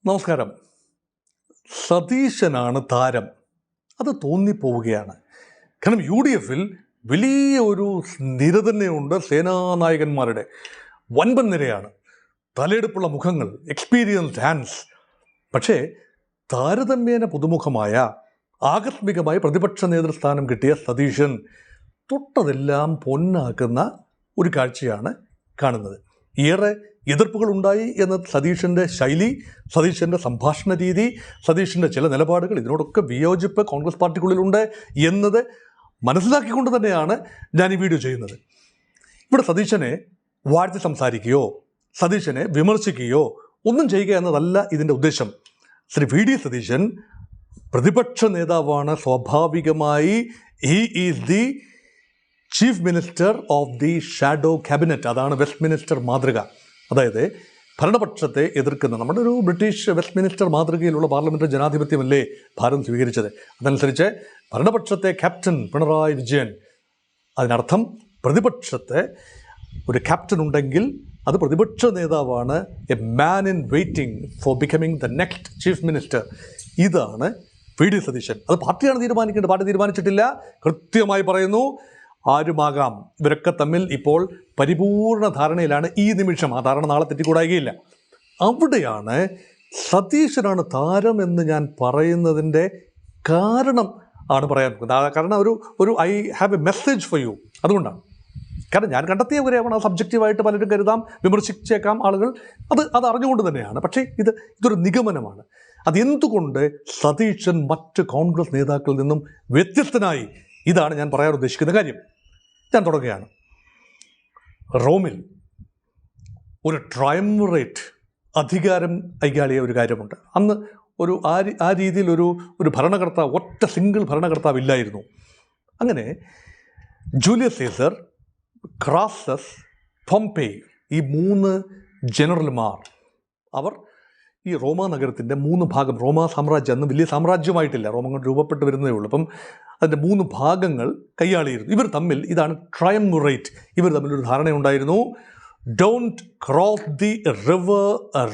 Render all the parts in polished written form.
നമസ്കാരം. സതീശനാണ് താരം, അത് തോന്നിപ്പോവുകയാണ്. കാരണം UDF-ൽ വലിയ ഒരു നിര തന്നെയുണ്ട്. സേനാനായകന്മാരുടെ വൻപൻ നിരയാണ്, തലയെടുപ്പുള്ള മുഖങ്ങൾ, എക്സ്പീരിയൻസ്ഡ് ഹാൻഡ്സ്. പക്ഷേ താരതമ്യേന പുതുമുഖമായ ആകസ്മികമായി പ്രതിപക്ഷ നേതൃസ്ഥാനം കിട്ടിയ സതീശൻ തൊട്ടതെല്ലാം പൊന്നാക്കുന്ന ഒരു കാഴ്ചയാണ് കാണുന്നത്. ഏറെ എതിർപ്പുകളുണ്ടായി എന്ന സതീശൻ്റെ ശൈലി, സതീശൻ്റെ സംഭാഷണ രീതി, സതീശൻ്റെ ചില നിലപാടുകൾ, ഇതിനോടൊക്കെ വിയോജിപ്പ് കോൺഗ്രസ് പാർട്ടിക്കുള്ളിലുണ്ട് എന്നത് മനസ്സിലാക്കിക്കൊണ്ട് തന്നെയാണ് ഞാൻ ഈ വീഡിയോ ചെയ്യുന്നത്. ഇവിടെ സതീശനെ വാഴ്ത്തി സംസാരിക്കുകയോ സതീശനെ വിമർശിക്കുകയോ ഒന്നും ചെയ്യുക എന്നതല്ല ഇതിൻ്റെ ഉദ്ദേശം. ശ്രീ VD സതീശൻ പ്രതിപക്ഷ നേതാവാണ്. സ്വാഭാവികമായി he is the chief minister of the shadow cabinet. അതാണ് വെസ്റ്റ് മിനിസ്റ്റർ മാതൃക. അതായത് ഭരണപക്ഷത്തെ എതിർക്കുന്ന നമ്മുടെ ഒരു ബ്രിട്ടീഷ് വെസ്റ്റ് മിനിസ്റ്റർ മാതൃകയിലുള്ള പാർലമെൻ്ററി ജനാധിപത്യമല്ലേ ഭാരതം സ്വീകരിച്ചത്. അതനുസരിച്ച് ഭരണപക്ഷത്തെ ക്യാപ്റ്റൻ പിണറായി വിജയൻ, അതിനർത്ഥം പ്രതിപക്ഷത്തെ ഒരു ക്യാപ്റ്റൻ ഉണ്ടെങ്കിൽ അത് പ്രതിപക്ഷ നേതാവാണ്. A man in waiting for becoming the next chief minister. ഇതാണ് VD സതീശൻ. അത് പാർട്ടിയാണ് തീരുമാനിക്കേണ്ടത്. പാർട്ടി തീരുമാനിച്ചിട്ടില്ല. കൃത്യമായി പറയുന്നു, ആരുമാകാം. ഇവരൊക്കെ തമ്മിൽ ഇപ്പോൾ പരിപൂർണ ധാരണയിലാണ് ഈ നിമിഷം. ആ ധാരണ നാളെ തെറ്റിക്കൂടായികയില്ല. അവിടെയാണ് സതീശനാണ് താരം എന്ന് ഞാൻ പറയുന്നതിൻ്റെ കാരണം ആണ് പറയാൻ. കാരണം ഒരു I have A message for you. അതുകൊണ്ടാണ്. കാരണം ഞാൻ കണ്ടെത്തിയ കാര്യമാണ്. സബ്ജക്റ്റീവായിട്ട് പലരും കരുതാം, വിമർശിച്ചേക്കാം ആളുകൾ. അത് അറിഞ്ഞുകൊണ്ട് തന്നെയാണ്. പക്ഷേ ഇതൊരു നിഗമനമാണ്. അതെന്തുകൊണ്ട് സതീശൻ മറ്റ് കോൺഗ്രസ് നേതാക്കളിൽ നിന്നും വ്യത്യസ്തനായി, ഇതാണ് ഞാൻ പറയാൻ ഉദ്ദേശിക്കുന്ന കാര്യം. ഞാൻ തുടങ്ങുകയാണ്. റോമിൽ ഒരു ട്രയംവിറേറ്റ് അധികാരം കൈകാളിയ ഒരു കാര്യമുണ്ട്. അന്ന് ആ രീതിയിൽ ഒരു ഭരണകർത്താവ്, ഒറ്റ സിംഗിൾ ഭരണകർത്താവ് ഇല്ലായിരുന്നു. അങ്ങനെ ജൂലിയസ് സീസർ, ക്രാസസ്, പോംപെയ്, ഈ 3 ജനറൽമാർ, അവർ ഈ റോമാ നഗരത്തിൻ്റെ 3 ഭാഗം, റോമാ സാമ്രാജ്യം അന്ന് വലിയ സാമ്രാജ്യമായിട്ടില്ല, റോമ രൂപപ്പെട്ട് വരുന്നതേ ഉള്ളൂ. അപ്പം അതിൻ്റെ 3 ഭാഗങ്ങൾ കൈയാളിയിരുന്നു. ഇവർ തമ്മിൽ, ഇതാണ് ട്രയംവിറേറ്റ്, ഇവർ തമ്മിലൊരു ധാരണയുണ്ടായിരുന്നു. Don't cross the river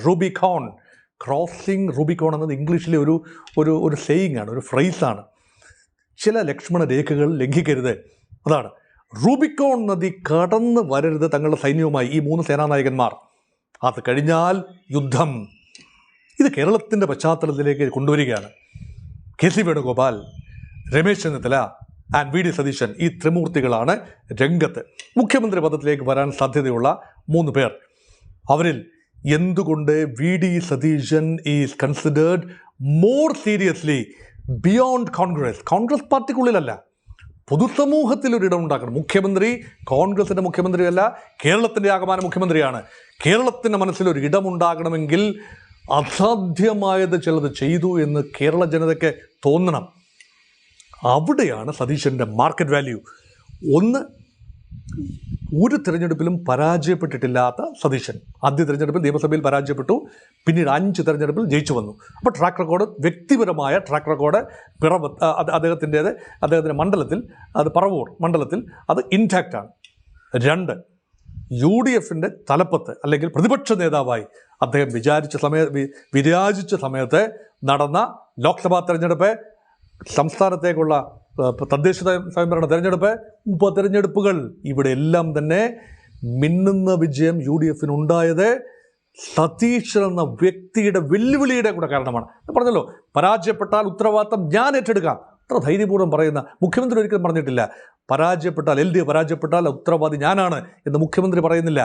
Rubicon. Crossing Rubicon എന്നത് ഇംഗ്ലീഷിലെ ഒരു സേയിങ് ആണ്, ഒരു ഫ്രേസാണ്. ചില ലക്ഷ്മണ രേഖകൾ ലംഘിക്കരുത്. അതാണ് റൂബിക്കോൺ നദി കടന്ന് വരരുത് തങ്ങളുടെ സൈന്യവുമായി ഈ 3 സേനാനായകന്മാർ. അത് കഴിഞ്ഞാൽ യുദ്ധം. ഇത് കേരളത്തിൻ്റെ പശ്ചാത്തലത്തിലേക്ക് കൊണ്ടുവരികയാണ്. KC Venugopal, Ramesh Chennithala and VD Satheesan, ഈ ത്രിമൂർത്തികളാണ് രംഗത്ത്. മുഖ്യമന്ത്രി പദത്തിലേക്ക് വരാൻ സാധ്യതയുള്ള 3 പേർ. അവരിൽ എന്തുകൊണ്ട് VD Satheesan is considered more seriously beyond Congress പാർട്ടിക്കുള്ളിലല്ല, പൊതുസമൂഹത്തിലൊരിടം ഉണ്ടാക്കണം. മുഖ്യമന്ത്രി കോൺഗ്രസിൻ്റെ മുഖ്യമന്ത്രിയല്ല, കേരളത്തിൻ്റെ ആകമാന മുഖ്യമന്ത്രിയാണ്. കേരളത്തിൻ്റെ മനസ്സിലൊരു ഇടമുണ്ടാകണമെങ്കിൽ അസാധ്യമായത് ചിലത് ചെയ്തു എന്ന് കേരള ജനതയ്ക്ക് തോന്നണം. അവിടെയാണ് സതീശൻ്റെ മാർക്കറ്റ് വാല്യൂ. ഒരു തിരഞ്ഞെടുപ്പിലും പരാജയപ്പെട്ടിട്ടില്ലാത്ത സതീശൻ. ആദ്യ തിരഞ്ഞെടുപ്പിൽ നിയമസഭയിൽ പരാജയപ്പെട്ടു, പിന്നീട് 5 തിരഞ്ഞെടുപ്പിൽ ജയിച്ചു വന്നു. അപ്പോൾ ട്രാക്ക് റെക്കോർഡ്, വ്യക്തിപരമായ ട്രാക്ക് റെക്കോർഡ് അദ്ദേഹത്തിൻ്റെ മണ്ഡലത്തിൽ, അത് പറവൂർ മണ്ഡലത്തിൽ, അത് ഇൻടാക്റ്റാണ്. 2, UDF-ൻ്റെ തലപ്പത്ത് അല്ലെങ്കിൽ പ്രതിപക്ഷ നേതാവായി അദ്ദേഹം വിരാജിച്ച സമയത്ത് നടന്ന ലോക്സഭാ തെരഞ്ഞെടുപ്പ്, സംസ്ഥാനത്തേക്കുള്ള തദ്ദേശ സ്വയംഭരണ തെരഞ്ഞെടുപ്പ്, ഉപതെരഞ്ഞെടുപ്പുകൾ, ഇവിടെ എല്ലാം തന്നെ മിന്നുന്ന വിജയം UDF-നുണ്ടായത് സതീശൻ എന്ന വ്യക്തിയുടെ വെല്ലുവിളിയുടെ കൂടെ കാരണമാണ്. പറഞ്ഞല്ലോ, പരാജയപ്പെട്ടാൽ ഉത്തരവാദിത്തം ഞാൻ ഏറ്റെടുക്കാം. അത്ര ധൈര്യപൂർവ്വം പറയുന്ന മുഖ്യമന്ത്രി ഒരിക്കലും പറഞ്ഞിട്ടില്ല. പരാജയപ്പെട്ടാൽ, LDF പരാജയപ്പെട്ടാൽ ഉത്തരവാദി ഞാനാണ് എന്ന് മുഖ്യമന്ത്രി പറയുന്നില്ല.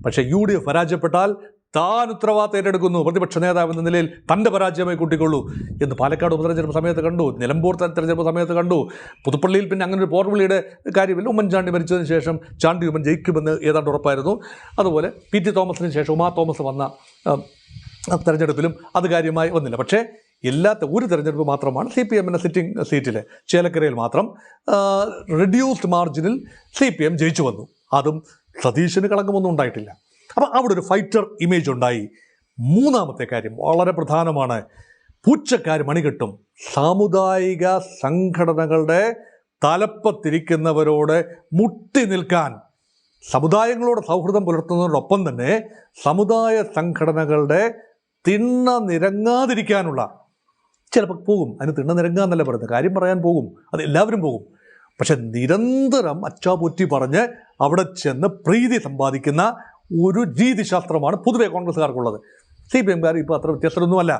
പക്ഷേ UDF പരാജയപ്പെട്ടാൽ താൻ ഉത്തരവാദിത്തം ഏറ്റെടുക്കുന്നു, പ്രതിപക്ഷ നേതാവ് എന്ന നിലയിൽ തൻ്റെ പരാജയമായി കൂട്ടിക്കൊള്ളൂ എന്ന് പാലക്കാട് ഉപതെരഞ്ഞെടുപ്പ് സമയത്ത് കണ്ടു, നിലമ്പൂർ തെരഞ്ഞെടുപ്പ് സമയത്ത് കണ്ടു, പുതുപ്പള്ളിയിൽ പിന്നെ അങ്ങനെ ഒരു പോർവിളിയുടെ കാര്യമില്ല. ഉമ്മൻചാണ്ടി മരിച്ചതിന് ശേഷം ചാണ്ടി ഉമ്മൻ ജയിക്കുമെന്ന് ഏതാണ്ട് ഉറപ്പായിരുന്നു. അതുപോലെ PT തോമസിന് ശേഷം ഉമാ തോമസ് വന്ന തെരഞ്ഞെടുപ്പിലും അത് കാര്യമായി വന്നില്ല. പക്ഷേ ഒരു തെരഞ്ഞെടുപ്പ് മാത്രമാണ് CPM-ൻ്റെ സിറ്റിംഗ് സീറ്റിൽ ചേലക്കരയിൽ മാത്രം റെഡ്യൂസ്ഡ് മാർജിനിൽ CPM ജയിച്ചു വന്നു. അതും സതീശന് കളങ്കമൊന്നും ഉണ്ടായിട്ടില്ല. അപ്പം അവിടെ ഒരു ഫൈറ്റർ ഇമേജ് ഉണ്ടായി. 3-ാമത്തെ കാര്യം വളരെ പ്രധാനമാണ്. പൂച്ചക്കാർ മണികെട്ടും. സാമുദായിക സംഘടനകളുടെ തലപ്പത്തിരിക്കുന്നവരോട് മുട്ടി നിൽക്കാൻ, സമുദായങ്ങളോട് സൗഹൃദം പുലർത്തുന്നതോടൊപ്പം തന്നെ സമുദായ സംഘടനകളുടെ നിരങ്ങാതിരിക്കാനുള്ള, ചിലപ്പോൾ പോകും, അതിന് നിരങ്ങാന്നല്ല പറയുന്നത്, കാര്യം പറയാൻ പോകും, അത് എല്ലാവരും പോകും. പക്ഷെ നിരന്തരം അച്ചാപൊറ്റി പറഞ്ഞ് അവിടെ ചെന്ന് പ്രീതി സമ്പാദിക്കുന്ന ഒരു രീതിശാസ്ത്രമാണ് പൊതുവെ കോൺഗ്രസ്സുകാർക്കുള്ളത്. CPM-കാർ ഇപ്പോൾ അത്ര വ്യത്യസ്തരൊന്നുമല്ല.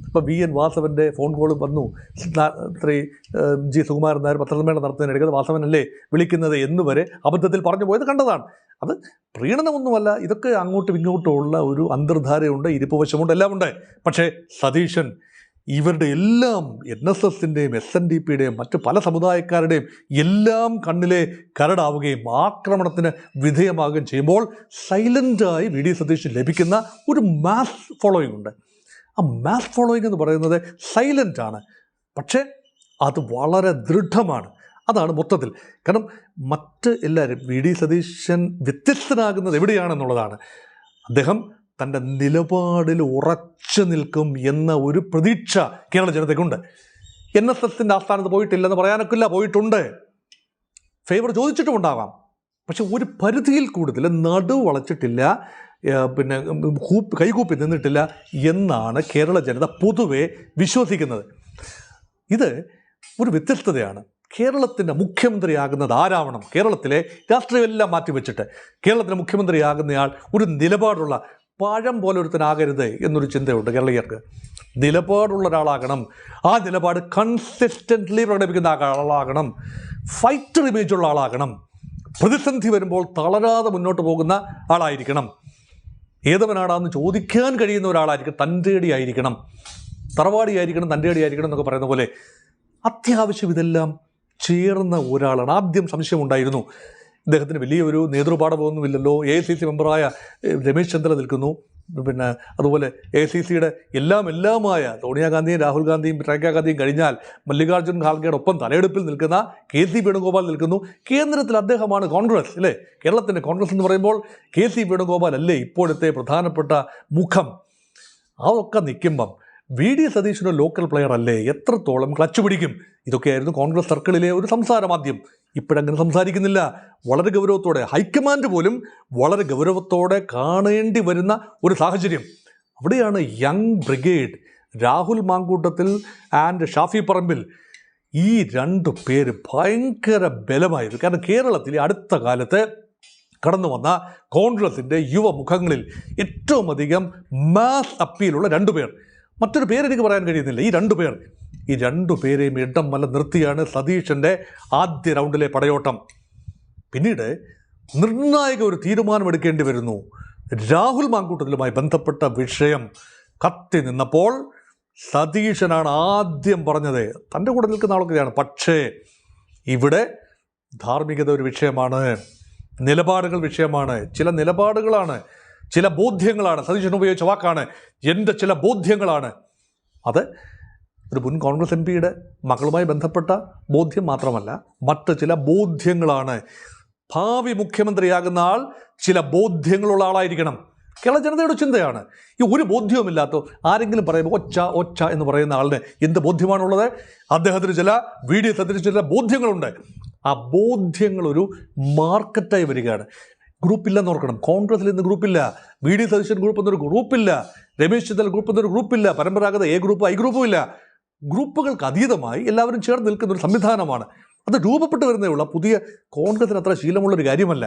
ഇപ്പോൾ VN വാസവൻ്റെ ഫോൺ കോൾ വന്നു, ശ്രീ G. സുകുമാരൻ നായർ പത്രസമ്മേളനം നടത്തുന്നതിനിടയ്ക്ക് വാസവനല്ലേ വിളിക്കുന്നത് എന്നുവരെ അബദ്ധത്തിൽ പറഞ്ഞു പോയത് കണ്ടതാണ്. അത് പ്രീണനമൊന്നുമല്ല, ഇതൊക്കെ അങ്ങോട്ടും ഇങ്ങോട്ടും ഉള്ള ഒരു അന്തർധാരയുണ്ട്, ഇരിപ്പുവശമുണ്ട്, എല്ലാം ഉണ്ട്. പക്ഷേ സതീശൻ ഇവരുടെ എല്ലാം NSSൻ്റെയും SNDPയുടെയും മറ്റ് പല സമുദായക്കാരുടെയും എല്ലാം കണ്ണിലെ കരടാവുകയും ആക്രമണത്തിന് വിധേയമാവുകയും ചെയ്യുമ്പോൾ സൈലൻ്റായി VD സതീശൻ ലഭിക്കുന്ന ഒരു മാസ് ഫോളോയിങ് ഉണ്ട്. ആ മാസ് ഫോളോയിങ് എന്ന് പറയുന്നത് സൈലൻ്റാണ്, പക്ഷേ അത് വളരെ ദൃഢമാണ്. അതാണ് മൊത്തത്തിൽ. കാരണം മറ്റ് എല്ലാവരും VD സതീശൻ വ്യത്യസ്തനാകുന്നത് എവിടെയാണെന്നുള്ളതാണ്. അദ്ദേഹം തൻ്റെ നിലപാടിൽ ഉറച്ചു നിൽക്കും എന്ന ഒരു പ്രതീക്ഷ കേരള ജനതയ്ക്കുണ്ട്. NSSൻ്റെ ആസ്ഥാനത്ത് പോയിട്ടില്ലെന്ന് പറയാനൊക്കില്ല, പോയിട്ടുണ്ട്, ഫേവർ ചോദിച്ചിട്ടുമുണ്ടാകാം. പക്ഷെ ഒരു പരിധിയിൽ കൂടുതൽ നടു വളച്ചിട്ടില്ല, പിന്നെ കൈകൂപ്പി നിന്നിട്ടില്ല എന്നാണ് കേരള ജനത പൊതുവെ വിശ്വസിക്കുന്നത്. ഇത് ഒരു വ്യത്യസ്തതയാണ്. കേരളത്തിൻ്റെ മുഖ്യമന്ത്രിയാകുന്നത് ആരാവണം? കേരളത്തിലെ രാഷ്ട്രീയമെല്ലാം മാറ്റിവെച്ചിട്ട് കേരളത്തിൻ്റെ മുഖ്യമന്ത്രിയാകുന്നയാൾ ഒരു നിലപാടുള്ള, പഴം പോലെ ഒരുത്തനാകരുത് എന്നൊരു ചിന്തയുണ്ട് കേരളീയർക്ക്. നിലപാടുള്ള ഒരാളാകണം, ആ നിലപാട് കൺസിസ്റ്റൻ്റ്ലി പ്രകടിപ്പിക്കുന്ന ആളാകണം, ഫൈറ്റർ ഇമേജുള്ള ആളാകണം, പ്രതിസന്ധി വരുമ്പോൾ തളരാതെ മുന്നോട്ട് പോകുന്ന ആളായിരിക്കണം, ഏതവനാടാന്ന് ചോദിക്കാൻ കഴിയുന്ന ഒരാളായിരിക്കണം, തൻ്റെടിയായിരിക്കണം, തറവാടിയായിരിക്കണം, തൻ്റെടിയായിരിക്കണം എന്നൊക്കെ പറയുന്ന പോലെ അത്യാവശ്യം ഇതെല്ലാം ചേർന്ന ഒരാളാണ്. ആദ്യം സംശയമുണ്ടായിരുന്നു, ഇദ്ദേഹത്തിന് വലിയൊരു നേതൃപാഠമൊന്നുമില്ലല്ലോ, AICC മെമ്പറായ രമേശ് ചെന്നിത്തല നിൽക്കുന്നു, പിന്നെ അതുപോലെ AICCയുടെ എല്ലാമായ സോണിയാഗാന്ധിയും രാഹുൽ ഗാന്ധിയും പ്രിയങ്ക ഗാന്ധിയും കഴിഞ്ഞാൽ മല്ലികാർജ്ജുൻ ഖാർഗെയുടെ ഒപ്പം തലയെടുപ്പിൽ നിൽക്കുന്ന KC വേണുഗോപാൽ നിൽക്കുന്നു. കേന്ദ്രത്തിൽ അദ്ദേഹമാണ് കോൺഗ്രസ്, അല്ലേ? കേരളത്തിൻ്റെ കോൺഗ്രസ് എന്ന് പറയുമ്പോൾ KC വേണുഗോപാൽ അല്ലേ ഇപ്പോഴത്തെ പ്രധാനപ്പെട്ട മുഖം? അതൊക്കെ നിൽക്കുമ്പം VD സതീശൻ്റെ ലോക്കൽ പ്ലെയർ അല്ലേ, എത്രത്തോളം ക്ലച്ച് പിടിക്കും? ഇതൊക്കെയായിരുന്നു കോൺഗ്രസ് സർക്കിളിലെ ഒരു സംസാരമാദ്യം. ഇപ്പോഴങ്ങനെ സംസാരിക്കുന്നില്ല. വളരെ ഗൗരവത്തോടെ, ഹൈക്കമാൻഡ് പോലും വളരെ ഗൗരവത്തോടെ കാണേണ്ടി വരുന്ന ഒരു സാഹചര്യം. അവിടെയാണ് young brigade, Rahul Mamkootathil and Shafi Parambil, ഈ രണ്ടു പേര് ഭയങ്കര ബലമായത്. കാരണം കേരളത്തിൽ അടുത്ത കാലത്ത് കടന്നു വന്ന കോൺഗ്രസിൻ്റെ യുവമുഖങ്ങളിൽ ഏറ്റവും അധികം മാസ് അപ്പീലുള്ള രണ്ടുപേർ, മറ്റൊരു പേരെനിക്ക് പറയാൻ കഴിയുന്നില്ല, ഈ രണ്ടു പേരെയും ഇടം വല്ല നിർത്തിയാണ് സതീശൻ്റെ ആദ്യ റൗണ്ടിലെ പടയോട്ടം. പിന്നീട് നിർണായക ഒരു തീരുമാനമെടുക്കേണ്ടി വരുന്നു. രാഹുൽ മാങ്കൂട്ടത്തിലുമായി ബന്ധപ്പെട്ട വിഷയം കത്തി നിന്നപ്പോൾ സതീശനാണ് ആദ്യം പറഞ്ഞത്, തൻ്റെ കൂടെ നിൽക്കുന്ന ആളൊക്കെയാണ്, പക്ഷേ ഇവിടെ ധാർമ്മികത ഒരു വിഷയമാണ്, നിലപാടുകൾ വിഷയമാണ്, ചില നിലപാടുകളാണ്, ചില ബോധ്യങ്ങളാണ്. സതീശൻ ഉപയോഗിച്ച വാക്കാണ് എൻ്റെ ചില ബോധ്യങ്ങളാണ്. അത് ഒരു മുൻ കോൺഗ്രസ് MPയുടെ മകളുമായി ബന്ധപ്പെട്ട ബോധ്യം മാത്രമല്ല, മറ്റ് ചില ബോധ്യങ്ങളാണ്. ഭാവി മുഖ്യമന്ത്രിയാകുന്ന ആൾ ചില ബോധ്യങ്ങളുള്ള ആളായിരിക്കണം. കേരള ജനതയുടെ ചിന്തയാണ്. ഈ ഒരു ബോധ്യവുമില്ലാത്ത ആരെങ്കിലും പറയുമ്പോൾ ഒച്ച എന്ന് പറയുന്ന ആളിന് എന്ത് ബോധ്യമാണുള്ളത്? അദ്ദേഹത്തിന് ചില VD സതീശന് ചില ബോധ്യങ്ങളുണ്ട്. ആ ബോധ്യങ്ങളൊരു മാർക്കറ്റായി വരികയാണ്. ഗ്രൂപ്പില്ലെന്ന് ഓർക്കണം, കോൺഗ്രസിൽ ഇന്ന് ഗ്രൂപ്പില്ല, VD സതീശൻ ഗ്രൂപ്പ് എന്നൊരു ഗ്രൂപ്പില്ല, രമേശ് ചെന്നിത്തല ഗ്രൂപ്പ് എന്നൊരു ഗ്രൂപ്പില്ല, പരമ്പരാഗത A ഗ്രൂപ്പ് I ഗ്രൂപ്പും ഇല്ല. ഗ്രൂപ്പുകൾക്ക് അതീതമായി എല്ലാവരും ചേർന്ന് നിൽക്കുന്ന ഒരു സംവിധാനമാണ്. അത് രൂപപ്പെട്ടു വരുന്നേയുള്ള പുതിയ കോൺഗ്രസിന് അത്ര ശീലമുള്ളൊരു കാര്യമല്ല.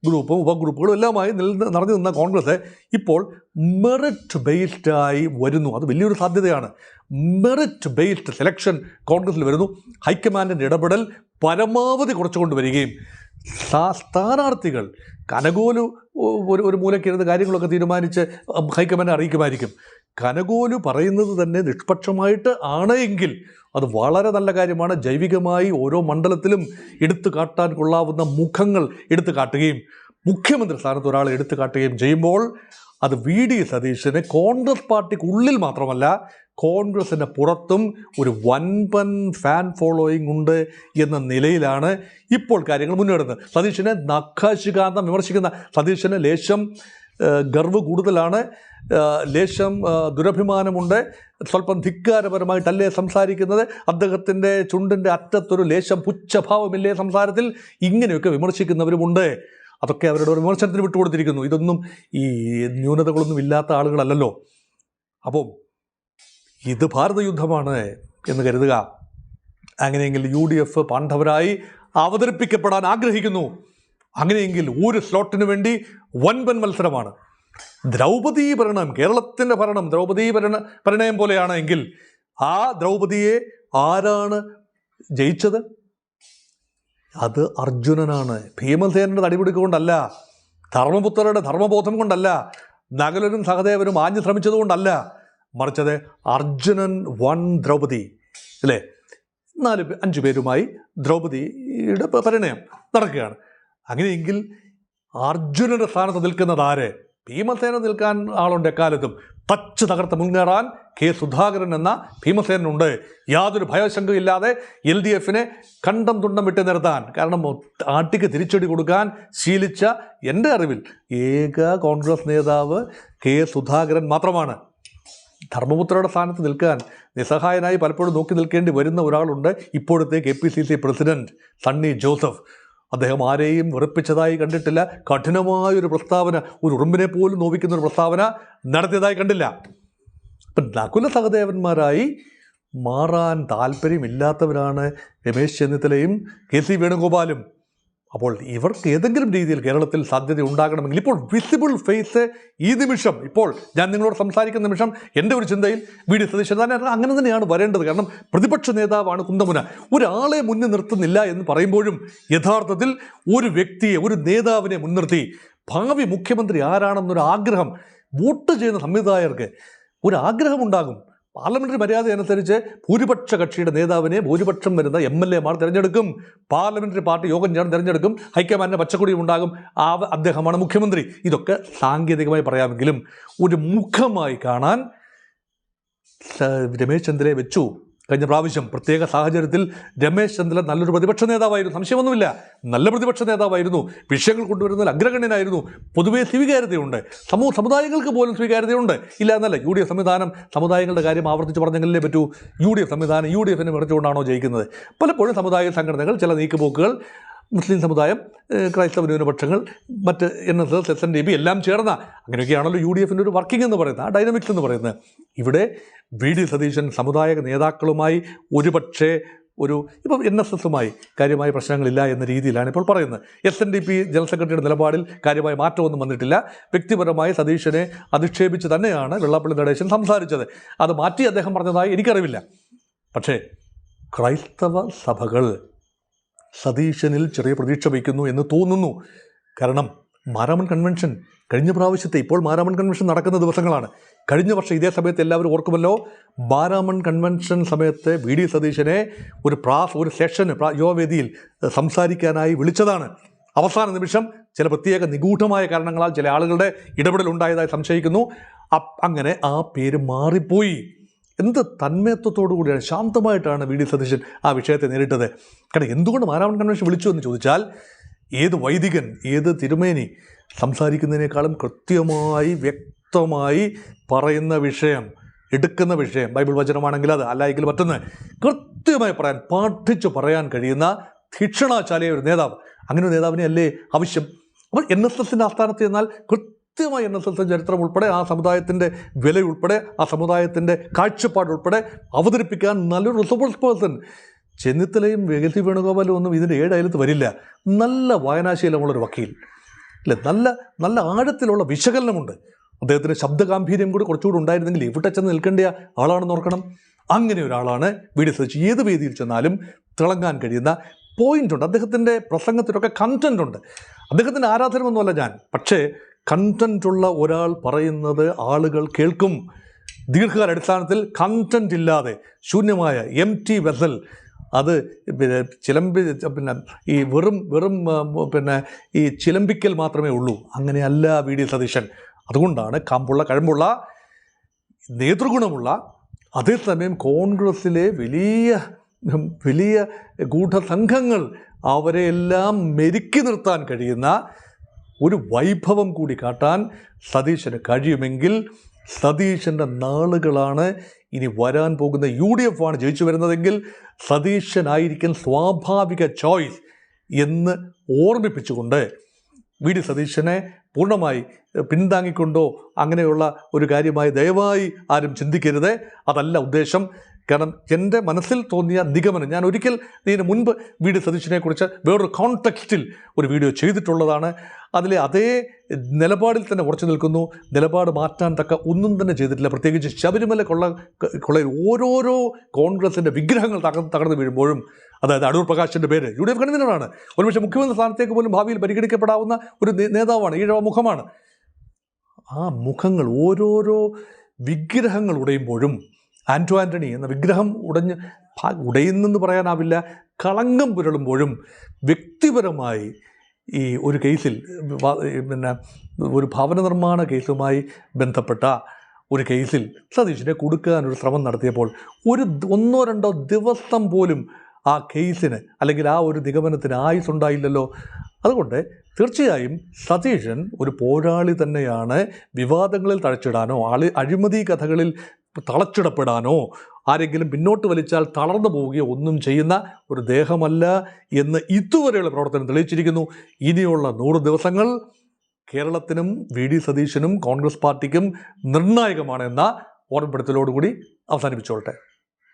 ഗ്രൂപ്പും ഉപഗ്രൂപ്പുകളും എല്ലാമായി നിറഞ്ഞു നിന്ന കോൺഗ്രസ് ഇപ്പോൾ മെറിറ്റ് ബേസ്ഡായി വരുന്നു. അത് വലിയൊരു സാധ്യതയാണ്. മെറിറ്റ് ബേസ്ഡ് സെലക്ഷൻ കോൺഗ്രസിൽ വരുന്നു. ഹൈക്കമാൻഡിൻ്റെ ഇടപെടൽ പരമാവധി കുറച്ചുകൊണ്ട് വരികയും സ്ഥാനാർത്ഥികൾ കനകോലു ഒരു മൂലക്കിരുന്ന് കാര്യങ്ങളൊക്കെ തീരുമാനിച്ച് ഹൈക്കമാൻഡ് അറിയിക്കുമായിരിക്കും. കനകോലു പറയുന്നത് തന്നെ നിഷ്പക്ഷമായിട്ട് ആണ് എങ്കിൽ അത് വളരെ നല്ല കാര്യമാണ്. ജൈവികമായി ഓരോ മണ്ഡലത്തിലും എടുത്തു കാട്ടാൻ കൊള്ളാവുന്ന മുഖങ്ങൾ എടുത്തു കാട്ടുകയും മുഖ്യമന്ത്രി സ്ഥാനത്ത് ഒരാളെ എടുത്തു കാട്ടുകയും ചെയ്യുമ്പോൾ അത് VD സതീശന് കോൺഗ്രസ് പാർട്ടിക്കുള്ളിൽ മാത്രമല്ല കോൺഗ്രസിൻ്റെ പുറത്തും ഒരു വൻപൻ ഫാൻ ഫോളോയിങ് ഉണ്ട് എന്ന നിലയിലാണ് ഇപ്പോൾ കാര്യങ്ങൾ മുന്നേറുന്നത്. സതീശനെ നഖശികാന്തം വിമർശിക്കുന്ന സതീശന് ലേശം ഗർവ് കൂടുതലാണ്, ലേശം ദുരഭിമാനമുണ്ട്, സ്വല്പം ധിക്കാരപരമായിട്ടല്ലേ സംസാരിക്കുന്നത്, അദ്ദേഹത്തിൻ്റെ ചുണ്ടിൻ്റെ അറ്റത്തൊരു ലേശം പുച്ഛഭാവമില്ലേ സംസാരത്തിൽ, ഇങ്ങനെയൊക്കെ വിമർശിക്കുന്നവരുമുണ്ട്. അതൊക്കെ അവരുടെ ഒരു വിമർശനത്തിന് വിട്ടുകൊടുത്തിരിക്കുന്നു. ഇതൊന്നും ഈ ന്യൂനതകളൊന്നും ഇല്ലാത്ത ആളുകളല്ലല്ലോ. അപ്പോൾ ഇത് ഭാരത യുദ്ധമാണ് എന്ന് കരുതുക. അങ്ങനെയെങ്കിൽ UDF പാണ്ഡവരായി അവതരിപ്പിക്കപ്പെടാൻ ആഗ്രഹിക്കുന്നു. അങ്ങനെയെങ്കിൽ ഒരു സ്ലോട്ടിന് വേണ്ടി വൻപൻ മത്സരമാണ്. ദ്രൗപദീ പരിണയം, കേരളത്തിൻ്റെ ഭരണം ദ്രൗപദീ പരിണയം പോലെയാണ് എങ്കിൽ ആ ദ്രൗപദിയെ ആരാണ് ജയിച്ചത്? അത് അർജുനനാണ്. ഭീമസേനൻ്റെ തടിപിടിക്കൊണ്ടല്ല, ധർമ്മപുത്രരുടെ ധർമ്മബോധം കൊണ്ടല്ല, നകുലനും സഹദേവനും ആഞ്ഞു ശ്രമിച്ചതുകൊണ്ടല്ല, മറിച്ചത് അർജുനൻ വൺ ദ്രൗപദി അല്ലേ? 4-5 പേരുമായി ദ്രൗപദിയുടെ പരിണയം നടക്കുകയാണ്. അങ്ങനെയെങ്കിൽ അർജുനൻ്റെ സ്ഥാനത്ത് നിൽക്കുന്നത് ആര്? ഭീമസേന നിൽക്കാൻ ആളുണ്ട് എക്കാലത്തും. തച്ച് തകർത്ത് മുന്നേറാൻ കെ സുധാകരൻ എന്ന ഭീമസേനുണ്ട്. യാതൊരു ഭയശങ്കയില്ലാതെ LDFനെ കണ്ടം തുണ്ടം വിട്ട് നിർത്താൻ. കാരണം ആട്ടിക്ക് തിരിച്ചടി കൊടുക്കാൻ ശീലിച്ച എൻ്റെ അറിവിൽ ഏക കോൺഗ്രസ് നേതാവ് കെ സുധാകരൻ മാത്രമാണ്. ധർമ്മപുത്രയുടെ സ്ഥാനത്ത് നിൽക്കാൻ നിസ്സഹായനായി പലപ്പോഴും നോക്കി നിൽക്കേണ്ടി വരുന്ന ഒരാളുണ്ട്, ഇപ്പോഴത്തെ KPCC പ്രസിഡന്റ് സണ്ണി ജോസഫ്. അദ്ദേഹം ആരെയും വെറുപ്പിച്ചതായി കണ്ടിട്ടില്ല. കഠിനമായൊരു പ്രസ്താവന, ഒരു ഉറുമ്പിനെ പോലും നോവിക്കുന്ന ഒരു പ്രസ്താവന നടത്തിയതായി കണ്ടില്ല. അപ്പം നകുല സഹദേവന്മാരായി മാറാൻ താല്പര്യമില്ലാത്തവരാണ് രമേശ് ചെന്നിത്തലയും KC വേണുഗോപാലും. അപ്പോൾ ഇവർക്ക് ഏതെങ്കിലും രീതിയിൽ കേരളത്തിൽ സാധ്യത ഉണ്ടാകണമെങ്കിൽ ഇപ്പോൾ വിസിബിൾ ഫേസ് ഈ നിമിഷം, ഇപ്പോൾ ഞാൻ നിങ്ങളോട് സംസാരിക്കുന്ന നിമിഷം എൻ്റെ ഒരു ചിന്തയിൽ VD സതീശൻ അങ്ങനെ തന്നെയാണ് വരേണ്ടത്. കാരണം പ്രതിപക്ഷ നേതാവാണ് കുന്തമുന. ഒരാളെ മുന്നിൽ നിർത്തുന്നില്ല എന്ന് പറയുമ്പോഴും യഥാർത്ഥത്തിൽ ഒരു വ്യക്തിയെ, ഒരു നേതാവിനെ മുൻനിർത്തി ഭാവി മുഖ്യമന്ത്രി ആരാണെന്നൊരു ആഗ്രഹം വോട്ട് ചെയ്യുന്ന സംവിധായകർക്ക് ഒരു ആഗ്രഹമുണ്ടാകും. പാർലമെൻ്ററി മര്യാദ അനുസരിച്ച് ഭൂരിപക്ഷ കക്ഷിയുടെ നേതാവിനെ ഭൂരിപക്ഷം വരുന്ന MLA മാർ തിരഞ്ഞെടുക്കും. പാർലമെൻ്ററി പാർട്ടി യോഗം ചേർന്ന് തിരഞ്ഞെടുക്കും. ഹൈക്കമാൻഡിന് പച്ചക്കൊടിയും ഉണ്ടാകും. അദ്ദേഹമാണ് മുഖ്യമന്ത്രി. ഇതൊക്കെ സാങ്കേതികമായി പറയാമെങ്കിലും ഒരു മുഖമായി കാണാൻ രമേശ് ചെന്നിത്തലയെ വെച്ചു. കഴിഞ്ഞ പ്രാവശ്യം പ്രത്യേക സാഹചര്യത്തിൽ രമേശ് ചെന്നിത്തല നല്ലൊരു പ്രതിപക്ഷ നേതാവായിരുന്നു, സംശയമൊന്നുമില്ല. നല്ല പ്രതിപക്ഷ നേതാവായിരുന്നു, വിഷയങ്ങൾ കൊണ്ടുവരുന്നതിൽ അഗ്രഗണ്യനായിരുന്നു. പൊതുവേ സ്വീകാര്യതയുണ്ട്, സമുദായങ്ങൾക്ക് പോലും സ്വീകാര്യതയുണ്ട്. ഇല്ല എന്നല്ല, UDF സംവിധാനം സമുദായങ്ങളുടെ കാര്യം ആവർത്തിച്ച് പറഞ്ഞെങ്കിലേ പറ്റൂ. UDF സംവിധാനം UDFനെ മറിച്ചുകൊണ്ടാണോ ജയിക്കുന്നത്? പലപ്പോഴും സമുദായ സംഘടനകൾ, ചില നീക്കുപോക്കുകൾ, മുസ്ലിം സമുദായം, ക്രൈസ്തവ ന്യൂനപക്ഷങ്ങൾ, മറ്റ് NSS, SNDP എല്ലാം ചേർന്ന അങ്ങനെയൊക്കെയാണല്ലോ UDFൻ്റെ ഒരു വർക്കിംഗ് എന്ന് പറയുന്നത്, ആ ഡൈനമിക്സ് എന്ന് പറയുന്നത്. ഇവിടെ VD സതീശൻ സമുദായ നേതാക്കളുമായി ഒരുപക്ഷെ ഇപ്പം NSSുമായി കാര്യമായ പ്രശ്നങ്ങളില്ല എന്ന രീതിയിലാണ് ഇപ്പോൾ പറയുന്നത്. SNDP ജനറൽ സെക്രട്ടറിയുടെ നിലപാടിൽ കാര്യമായ മാറ്റമൊന്നും വന്നിട്ടില്ല. വ്യക്തിപരമായി സതീശനെ അധിക്ഷേപിച്ച് തന്നെയാണ് വെള്ളാപ്പള്ളി നടേശൻ സംസാരിച്ചത്. അത് മാറ്റി അദ്ദേഹം പറഞ്ഞതായി എനിക്കറിവില്ല. പക്ഷേ ക്രൈസ്തവ സഭകൾ സതീശനിൽ ചെറിയ പ്രതീക്ഷ വയ്ക്കുന്നു എന്ന് തോന്നുന്നു. കാരണം മാരാമൺ കൺവെൻഷൻ കഴിഞ്ഞ പ്രാവശ്യത്തെ, ഇപ്പോൾ മാരാമൺ കൺവെൻഷൻ നടക്കുന്ന ദിവസങ്ങളാണ്. കഴിഞ്ഞ വർഷം ഇതേ സമയത്ത് എല്ലാവരും ഓർക്കുമല്ലോ, മാരാമൺ കൺവെൻഷൻ സമയത്ത് VD സതീശനെ ഒരു സെഷന് യുവവേദിയിൽ സംസാരിക്കാനായി വിളിച്ചതാണ്. അവസാന നിമിഷം ചില പ്രത്യേക നിഗൂഢമായ കാരണങ്ങളാൽ ചില ആളുകളുടെ ഇടപെടലുണ്ടായതായി സംശയിക്കുന്നു. അങ്ങനെ ആ പേര് മാറിപ്പോയി. എന്ത് തന്മയത്വത്തോടു കൂടിയാണ്, ശാന്തമായിട്ടാണ് VD സതീശൻ ആ വിഷയത്തെ നേരിട്ടത്. കാരണം എന്തുകൊണ്ട് മാരാമൺ കൺവെൻഷൻ വിളിച്ചു എന്ന് ചോദിച്ചാൽ, ഏത് വൈദികൻ, ഏത് തിരുമേനി സംസാരിക്കുന്നതിനേക്കാളും കൃത്യമായി വ്യക്തമായി പറയുന്ന വിഷയം, എടുക്കുന്ന വിഷയം, ബൈബിൾ വചനമാണെങ്കിൽ അത്, അല്ലെങ്കിൽ മറ്റൊന്ന്, കൃത്യമായി പഠിച്ചു പറയാൻ കഴിയുന്ന ധിക്ഷണാശാലിയായ ഒരു നേതാവ്, അങ്ങനെ ഒരു നേതാവിനെ അല്ലേ ആവശ്യം? അപ്പോൾ NSSൻ്റെ ആസ്ഥാനത്ത് ചെന്നാൽ കൃത്യമായി NSS ചരിത്രം ഉൾപ്പെടെ, ആ സമുദായത്തിൻ്റെ വില ഉൾപ്പെടെ, ആ സമുദായത്തിൻ്റെ കാഴ്ചപ്പാട് ഉൾപ്പെടെ അവതരിപ്പിക്കാൻ നല്ലൊരു റിസോഴ്സ് പേഴ്സൺ. ചെന്നിത്തലയും KC വേണുഗോപാലും ഒന്നും ഇതിൻ്റെ 7 അയലത്ത് വരില്ല. നല്ല വായനാശീലമുള്ളൊരു വക്കീൽ അല്ലേ, നല്ല ആഴത്തിലുള്ള വിശകലനമുണ്ട്. അദ്ദേഹത്തിൻ്റെ ശബ്ദഗാംഭീര്യം കൂടി കുറച്ചുകൂടി ഉണ്ടായിരുന്നെങ്കിൽ ഇവിടെ ചെന്ന് നിൽക്കേണ്ട ആളാണെന്ന് ഓർക്കണം. അങ്ങനെ ഒരാളാണ് VD സതീശൻ. ഏത് വേദിയിൽ ചെന്നാലും തിളങ്ങാൻ കഴിയുന്ന പോയിൻ്റുണ്ട്. അദ്ദേഹത്തിൻ്റെ പ്രസംഗത്തിലൊക്കെ കണ്ടൻ്റ് ഉണ്ട്. അദ്ദേഹത്തിൻ്റെ ആരാധനമൊന്നുമല്ല ഞാൻ, പക്ഷേ കണ്ടൻ്റുള്ള ഒരാൾ പറയുന്നത് ആളുകൾ കേൾക്കും. ദീർഘകാല അടിസ്ഥാനത്തിൽ കണ്ടൻ്റ് ഇല്ലാതെ ശൂന്യമായ empty വെസൽ, അത് ഈ വെറും ഈ ചിലമ്പിക്കൽ മാത്രമേ ഉള്ളൂ. അങ്ങനെയല്ല VD സതീശൻ. അതുകൊണ്ടാണ് കഴമ്പുള്ള നേതൃഗുണമുള്ള, അതേസമയം കോൺഗ്രസ്സിലെ വലിയ ഗൂഢസംഘങ്ങൾ അവരെയെല്ലാം മെരുക്കി നിർത്താൻ കഴിയുന്ന ഒരു വൈഭവം കൂടി കാട്ടാൻ സതീശന് കഴിയുമെങ്കിൽ സതീശൻ്റെ നാളുകളാണ് ഇനി വരാൻ പോകുന്ന. UDF ആണ് ജയിച്ചു വരുന്നതെങ്കിൽ സതീശനായിരിക്കും സ്വാഭാവിക ചോയ്സ് എന്ന് ഓർമ്മിപ്പിച്ചുകൊണ്ട് വി ഡി സതീശനെ പൂർണ്ണമായി പിന്താങ്ങിക്കൊണ്ടോ അങ്ങനെയുള്ള ഒരു കാര്യമായി ദയവായി ആരും ചിന്തിക്കരുത്. അതല്ല ഉദ്ദേശം. കാരണം എൻ്റെ മനസ്സിൽ തോന്നിയ നിഗമനം, ഞാൻ ഒരിക്കൽ ഇതിന് മുൻപ് വി ഡി സതീശനെക്കുറിച്ച് വേറൊരു കോൺടെക്സ്റ്റിൽ ഒരു വീഡിയോ ചെയ്തിട്ടുള്ളതാണ്. അതിലെ അതേ നിലപാടിൽ തന്നെ ഉറച്ചു നിൽക്കുന്നു. നിലപാട് മാറ്റാൻ തക്ക ഒന്നും തന്നെ ചെയ്തിട്ടില്ല. പ്രത്യേകിച്ച് ശബരിമല കൊള്ളയിൽ ഓരോരോ കോൺഗ്രസിൻ്റെ വിഗ്രഹങ്ങൾ തകർന്നു വീഴുമ്പോഴും, അതായത് അടൂർ പ്രകാശിൻ്റെ പേര് UDF കൺവീനറാണ്, ഒരുപക്ഷെ മുഖ്യമന്ത്രി സ്ഥാനത്തേക്ക് പോലും ഭാവിയിൽ പരിഗണിക്കപ്പെടാവുന്ന ഒരു നേതാവാണ്, ഈഴവ മുഖമാണ്. ആ മുഖങ്ങൾ ഓരോരോ വിഗ്രഹങ്ങൾ ഉടയുമ്പോഴും, ആൻറ്റോ ആൻ്റണി എന്ന വിഗ്രഹം ഉടയുന്നെന്ന് പറയാനാവില്ല, കളങ്കം പുരളുമ്പോഴും വ്യക്തിപരമായി ഈ ഒരു കേസിൽ ഒരു ഭവന നിർമ്മാണ കേസുമായി ബന്ധപ്പെട്ട ഒരു കേസിൽ സതീശിനെ കൊടുക്കാനൊരു ശ്രമം നടത്തിയപ്പോൾ ഒന്നോ രണ്ടോ ദിവസം പോലും ആ കേസിന് അല്ലെങ്കിൽ ആ ഒരു നിഗമനത്തിന് ആയുസുണ്ടായില്ലല്ലോ. അതുകൊണ്ട് തീർച്ചയായും സതീശൻ ഒരു പോരാളി തന്നെയാണ്. വിവാദങ്ങളിൽ തഴച്ചിടാനോ അഴിമതി കഥകളിൽ തളച്ചിടപ്പെടാനോ ആരെങ്കിലും പിന്നോട്ട് വലിച്ചാൽ തളർന്നു പോവുകയോ ഒന്നും ചെയ്യുന്ന ഒരു ദേഹമല്ല എന്ന് ഇതുവരെയുള്ള പ്രവർത്തനം തെളിയിച്ചിരിക്കുന്നു. ഇനിയുള്ള 100 ദിവസങ്ങൾ കേരളത്തിനും വി ഡി സതീശനും കോൺഗ്രസ് പാർട്ടിക്കും നിർണായകമാണെന്ന ഓർമ്മപ്പെടുത്തലോടുകൂടി അവസാനിപ്പിച്ചോളട്ടെ.